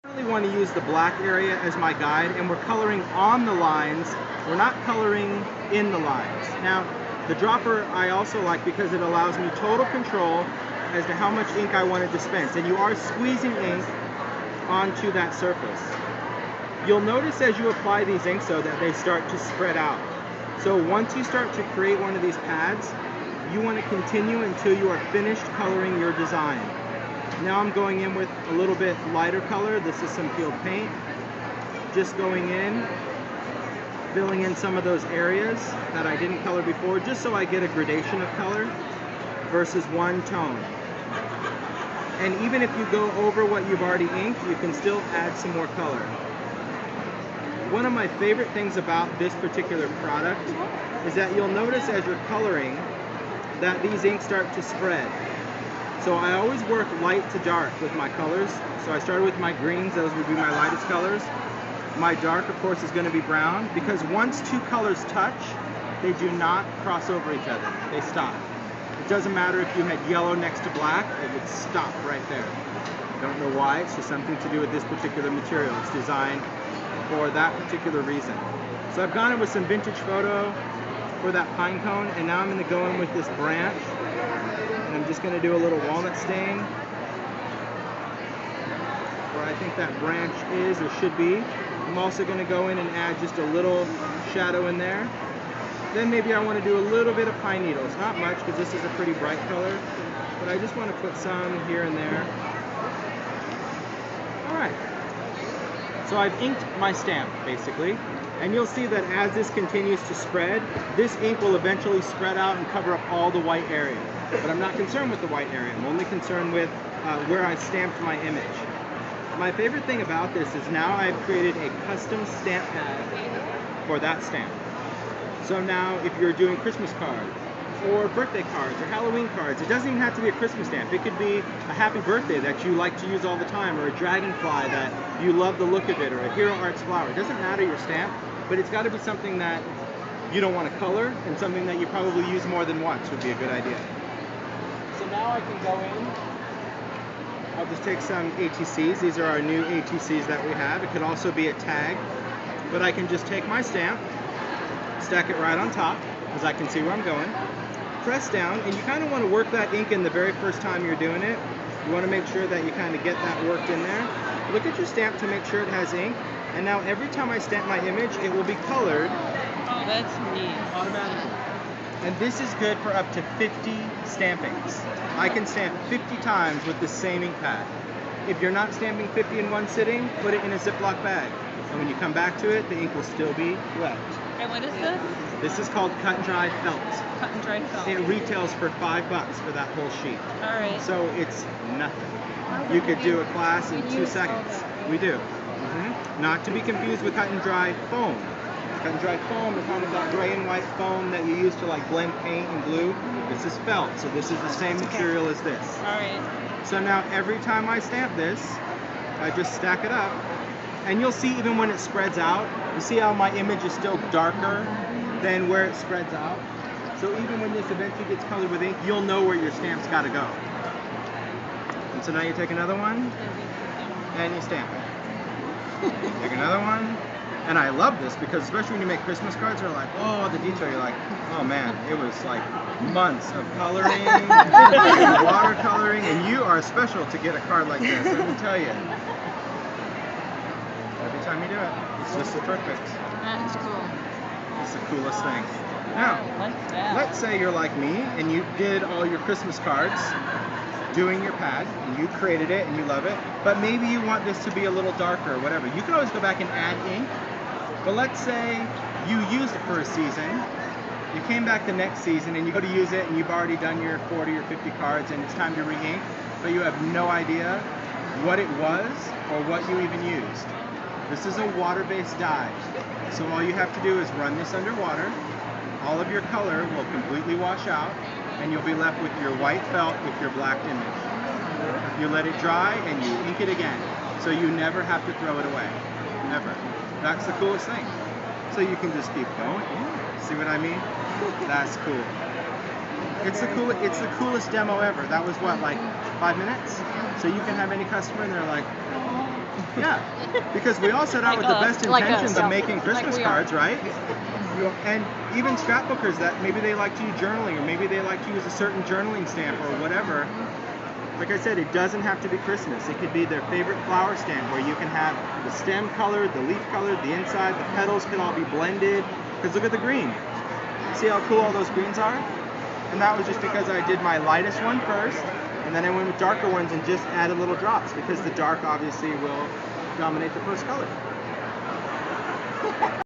I really want to use the black area as my guide, and we're coloring on the lines. We're not coloring in the lines. Now, the dropper I also like because it allows me total control as to how much ink I want to dispense. And you are squeezing ink onto that surface. You'll notice as you apply these inks though that they start to spread out. So once you start to create one of these pads, you want to continue until you are finished coloring your design. Now I'm going in with a little bit lighter color. This is some peeled paint. Just going in, filling in some of those areas that I didn't color before, just so I get a gradation of color versus one tone. And even if you go over what you've already inked, you can still add some more color. One of my favorite things about this particular product is that you'll notice as you're coloring that these inks start to spread. So I always work light to dark with my colors. So I started with my greens, those would be my lightest colors. My dark, of course, is going to be brown, because once two colors touch, they do not cross over each other. They stop. It doesn't matter if you had yellow next to black, it would stop right there. I don't know why, it's just something to do with this particular material. It's designed for that particular reason. So I've gone in with some vintage photo for that pine cone, and now I'm going to go in with this branch, and I'm just going to do a little walnut stain where I think that branch is or should be. I'm also going to go in and add just a little shadow in there. Then maybe I want to do a little bit of pine needles, not much because this is a pretty bright color, but I just want to put some here and there. Alright, so I've inked my stamp basically, and you'll see that as this continues to spread, this ink will eventually spread out and cover up all the white area. But I'm not concerned with the white area, I'm only concerned with where I stamped my image. My favorite thing about this is now I've created a custom stamp pad for that stamp. So now if you're doing Christmas cards, or birthday cards, or Halloween cards, it doesn't even have to be a Christmas stamp. It could be a happy birthday that you like to use all the time, or a dragonfly that you love the look of it, or a Hero Arts flower. It doesn't matter your stamp, but it's got to be something that you don't want to color, and something that you probably use more than once would be a good idea. So now I can go in. I'll just take some ATCs. These are our new ATCs that we have. It could also be a tag, but I can just take my stamp, stack it right on top, as I can see where I'm going, press down, and you kind of want to work that ink in the very first time you're doing it. You want to make sure that you kind of get that worked in there. Look at your stamp to make sure it has ink, and now every time I stamp my image, it will be colored. Oh, that's neat. Automatically. And this is good for up to 50 stampings. I can stamp 50 times with the same ink pad. If you're not stamping 50 in one sitting, put it in a Ziploc bag. And when you come back to it, the ink will still be wet. And what is this? This is called cut and dry felt. Cut and dry felt. It retails for $5 for that whole sheet. Alright. So it's nothing. You could do a class in 2 seconds. We do. Not to be confused with cut and dry foam. Cut and dry foam is kind of that gray and white foam that you use to like blend paint and glue. This is felt, so this is the same material as this. Alright. So now every time I stamp this, I just stack it up, and you'll see even when it spreads out, you see how my image is still darker than where it spreads out. So even when this eventually gets colored with ink, you'll know where your stamp's got to go. And so now you take another one, and you stamp it. Take another one. And I love this because especially when you make Christmas cards, they're like, oh, the detail, you're like, oh man, it was like months of coloring, and watercoloring, and you are special to get a card like this, let me tell you. Every time you do it, it's just so perfect. That is cool. It's the coolest thing. Now, let's say you're like me and you did all your Christmas cards doing your pad, and you created it and you love it, but maybe you want this to be a little darker or whatever. You can always go back and add ink. But let's say you used it for a season, you came back the next season and you go to use it and you've already done your 40 or 50 cards and it's time to re-ink, but you have no idea what it was or what you even used. This is a water-based dye, so all you have to do is run this under water, all of your color will completely wash out, and you'll be left with your white felt with your black image. You let it dry and you ink it again, so you never have to throw it away, ever. That's the coolest thing. So you can just keep going. See what I mean? That's cool. It's the coolest demo ever. That was what, like 5 minutes? So you can have any customer and they're like, oh, Yeah, because we all set out Like with the us. best Like intentions us. of making Like Christmas we are. cards, right? And even scrapbookers that maybe they like to use journaling, or maybe they like to use a certain journaling stamp or whatever. Like I said, it doesn't have to be Christmas. It could be their favorite flower stand where you can have the stem colored, the leaf colored, the inside, the petals can all be blended. Because look at the green. See how cool all those greens are? And that was just because I did my lightest one first, and then I went with darker ones and just added little drops because the dark obviously will dominate the first color.